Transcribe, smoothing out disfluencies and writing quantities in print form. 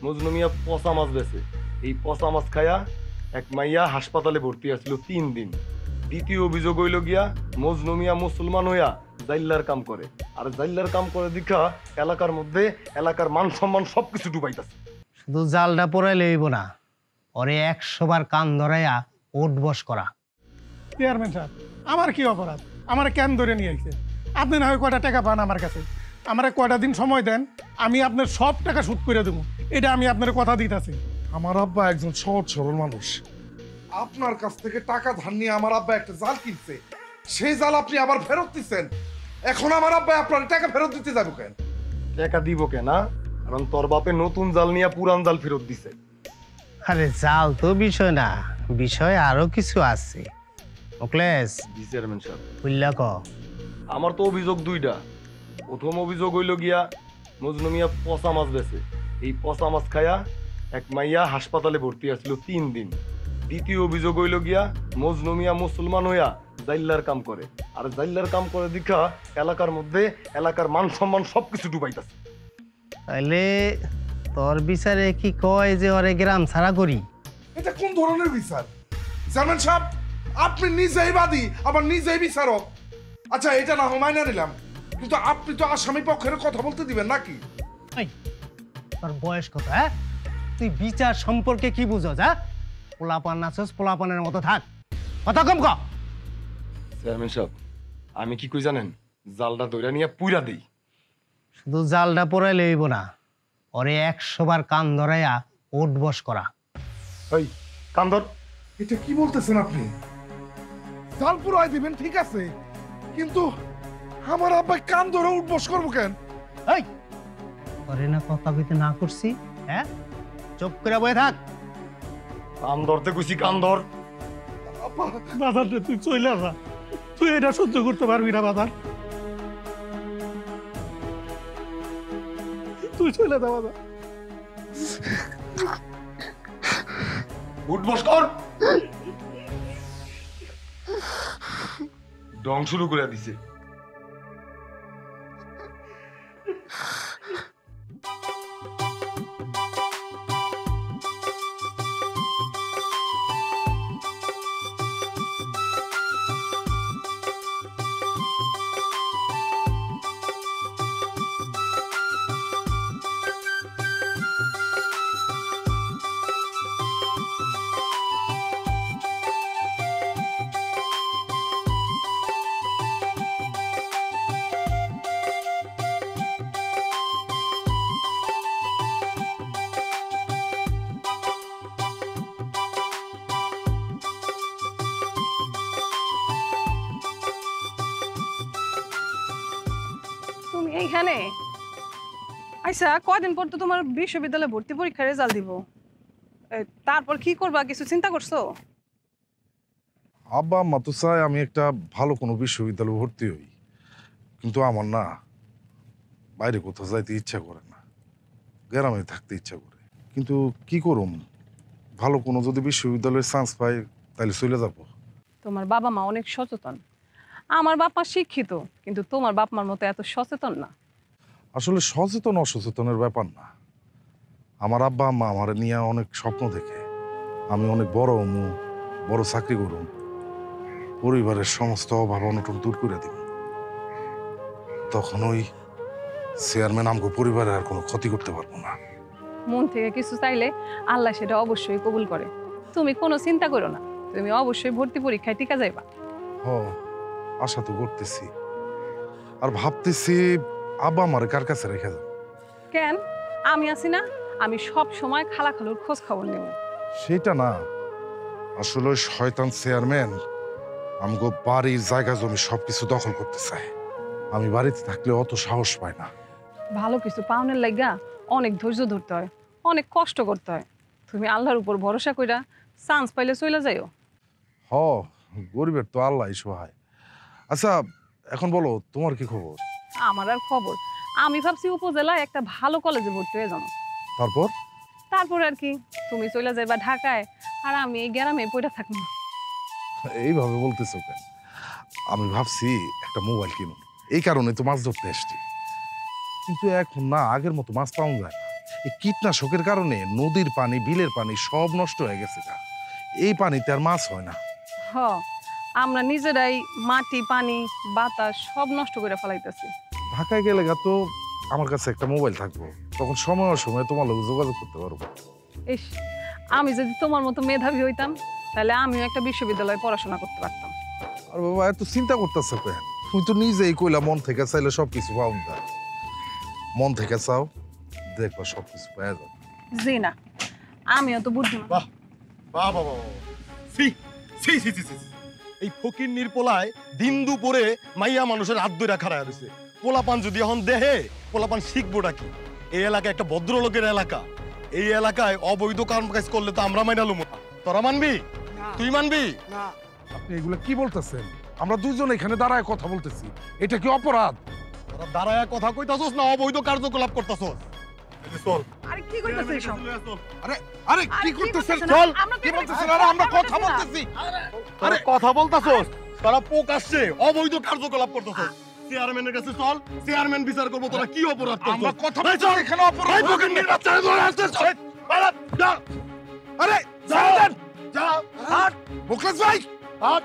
মজনু মিয়া পচা মাছ বেছে। এই পচা মাছ খায়া এক মাইয়া হাসপাতালে ভর্তি আছিল 3 দিন। দ্বিতীয় অভিযোগ হইল গিয়া মজনু মিয়া মুসলমান হইয়া জাইল্লার কাম করে। আর জাইল্লার কাম করে দেখা এলাকার মধ্যে এলাকার মান সম্মান সবকিছু ডুবাইতাছে। শুধু জালটা পড়াইলে হইব না, ওরে 100 বার কান ধরাইয়া উঠবস করা। চেয়ারম্যান সাহেব, আমার কি অপরাধ? আমার কেন ধরে নিয়ে আইছে? আপনি না হয় কয়টা টাকা পান আমার কাছে, আমার কয়টা দিন সময় দেন, আমি আপনার সব টাকা শোধ করে দেবো। এটা আমি আপনার কথা দিতেছি। আমার আব্বা একজন সহজ সরল মানুষ। আপনার কাছ থেকে টাকা ধার নিয়ে আমার আব্বা একটা জাল কিনছে, সেই জাল আপনি আবার ফেরত দিচ্ছেন। এখন আমার আব্বা আপনার টাকা ফেরত দিতে যাবো কেন? টাকা দিব কেন? কারণ তোর বাপে নতুন জাল নিয়ে পুরান জাল ফেরত দিছে। আরে জাল তো বিষয় না, বিষয় আরো কিছু আছে। মুকলেশ, জি চেয়ারম্যান সাহেব। বুঝলা ক? আমার তো অভিযোগ 2টা। প্রথম অভিযোগ হইল গিয়া মজনু মিয়া পচা মাছ বেছে। এই পচা মাছ খায়া এক মাইয়া হাসপাতালে ভর্তি আছিল 3 দিন। দ্বিতীয় অভিযোগ হইল গিয়া মজনু মিয়া মুসলমান হইয়া জাইল্লার কাম করে। আর জাইল্লার কাম করে দেখা এলাকার মধ্যে এলাকার মান সম্মান সবকিছু ডুবাইতাছে। তাইলে তোর বিচারে কি কয় যে ওরে গ্রাম ছাড়া করি? এটা কোন ধরনের বিচার চেয়ারম্যান সাহেব? আপনি নিজেই বাদী আবার নিজেই বিচারক। আচ্ছা, এটা না হয় মাইনা নিলাম, কিন্তু আপনি তো আসামি পক্ষের কথা বলতে দিবেন নাকি? এই, তোর বয়স কত? হ্যাঁ, তুই বিচার সম্পর্কে কি বুঝছ? হ্যাঁ, পোলাপান নাচস, পোলাপানের মতো থাক, কথা কম ক। চেয়ারম্যান সাহেব, আমি কি কই জানেন? জালটা ধইরা নিয়ে পুইরা দেই। শুধু জালটা পড়াইলে হইব না, ওরে 100 বার কান ধরাইয়া উঠবস করা। এই কান্দর। এটা কি বলতেছেন আপনি? জাল পুরাই দিবেন ঠিক আছে, কিন্তু আমার আব্বা কান ধরে উঠবস করবো কেন? এই, ওরে না কথা কইতে না করছি? হ্যাঁ, চুপ করে বয়ে থাক। কান ধরতে কইছি, কান ধর। আব্বা, বাজার রে, তুই চলে যা, তুই এটা সহ্য করতে পারবি না বাজার, তুই চলে যা বাজার। উঠবস কর। ডং শুরু করে দিছে। তুমি এইখানে আচ্ছা, কয়দিন পর তো তোমার বিশ্ববিদ্যালয়ে ভর্তি পরীক্ষার রেজাল্ট দিব। তারপর কি করবা, কিছু চিন্তা করছো? আব্বা আম্মা তো চায় আমি একটা ভালো কোনো বিশ্ববিদ্যালয়ে ভর্তি হই, কিন্তু আমার না বাইরে কোথাও যাইতে ইচ্ছা করে না, গ্রামে থাকতে ইচ্ছা করে। কিন্তু কি করুম, ভালো কোনো যদি বিশ্ববিদ্যালয়ের চান্স পাই তাহলে চলে যাব। তোমার বাবা মা অনেক সচেতন। আমার বাপ মা শিক্ষিত, কিন্তু তোমার বাপ মার মতো এত সচেতন না। আসলে সচেতন অসচেতনের ব্যাপার না, আমার আব্বা আম্মা আমার নিয়ে অনেক স্বপ্ন দেখে আমি অনেক বড় হমু, বড় চাকরি করুম, পরিবারের সমস্ত অভাব অনটন দূর করে দিব। তখন ওই চেয়ারম্যান আমগো পরিবারে আর কোনো ক্ষতি করতে পারবো না। মন থেকে কিছু চাইলে আল্লাহ সেটা অবশ্যই কবুল করে। তুমি কোনো চিন্তা করো না, তুমি অবশ্যই ভর্তি পরীক্ষায় টিকা যাইবা। হ, আশা তো করতেছি, আর ভাবতেছি আব্বা আমার কার কাছে রেখে যাবো। কেন? আমি আছি না, আমি সব সময় খালা খালুর খোঁজ খবর নেব। সেটা না, আসলে ওই শয়তান চেয়ারম্যান আমগো বাড়ির জায়গা জমি সবকিছু দখল করতে চায়। আমি বাড়িতে থাকলে অত সাহস পাই না। ভালো কিছু পাওনের লাগা অনেক ধৈর্য ধরতে হয়, অনেক কষ্ট করতে হয়। তুমি আল্লাহর উপর ভরসা কইরা চান্স পাইলে চলে যাইও। হ, গরিবের তো আল্লাহ সহায়। আচ্ছা, এখন বলো তোমার কি খবর? আমার আর খবর, আমি ভাবছি উপজেলায় একটা ভালো কলেজে ভর্তি হয়ে যাবো। তারপর? তারপর আর কি, তুমি চলে যাইবা ঢাকায়, আর আমি এই গ্রামে পড়ে থাকবো। এইভাবে বলতেছো কেন? আমি ভাবছি একটা মোবাইল কিনুন, এই কারণে তো মাছ ধরতে এসছি। কিন্তু এখন না আগের মতো মাছ পাওয়া যায় না। এই কীটনাশকের কারণে নদীর পানি বিলের পানি সব নষ্ট হয়ে গেছে গা। এই পানিতে আর মাছ হয় না। হ আমরা নিজেরাই মাটি পানি বাতাস সব নষ্ট করে ফেলাইতেছি। ঢাকায় গেলে গা তো আমার কাছে একটা মোবাইল থাকবো, তখন সময় সময় তোমার লোক যোগাযোগ করতে পারবো। ইস, আমি যদি তোমার মতো মেধাবী হইতাম তাহলে আমিও একটা বিশ্ববিদ্যালয়ে পড়াশোনা করতে পারতাম। আর বাবা এত চিন্তা করতেছে কেন? তুমি তো নিজেই কইলা মন থেকে চাইলে সবকিছু পাও না। মন থেকে চাও, দেখবা সবকিছু পাওয়া যাবে। জি না, আমিও তো বুদ্ধিমান। বাহ বাহ বাহ বাহ, সি সি সি সি সি। এই ফকির নির্পোলায় দিন দুপুরে মাইয়া মানুষের হাত ধরে খাড়া রয়েছে। পোলাপান যদি এখন দেহে পোলাপান শিখবোটা কি? এই এলাকা একটা ভদ্রলোকের এলাকা। এই এলাকায় অবৈধ কাম কাজ করলে তো আমরা মাইনা লুমু। তোরা মানবি? তুই মানবি? আপনি এগুলো কি বলতেছেন? আমরা দুইজন এখানে দাঁড়ায় কথা বলতেছি, এটা কি অপরাধ? তোরা দাঁড়ায় কথা কইতাছস না অবৈধ কার্যকলাপ করতাছস? চল। আরে কি কইতাছিস এসব? আরে আরে কি করতেছেন? চল। কি বলতেছেন? আরে আমরা কথা বলতেছি। আরে কথা বলতাছস? তোরা পোক আসছে অবৈধ কার্যকলাপ করতাছস। চেয়ারম্যানের কাছে চল, চেয়ারম্যান বিচার করব তোরা কি অপরাধ করছস। আমরা কথা বলছি, এখানে অপরাধ। এই ফকির নির্বাচনে ধরে আসছে। পালাত যা। আরে যা। যা। যা। হাট। মুখলেস ভাই, হাট।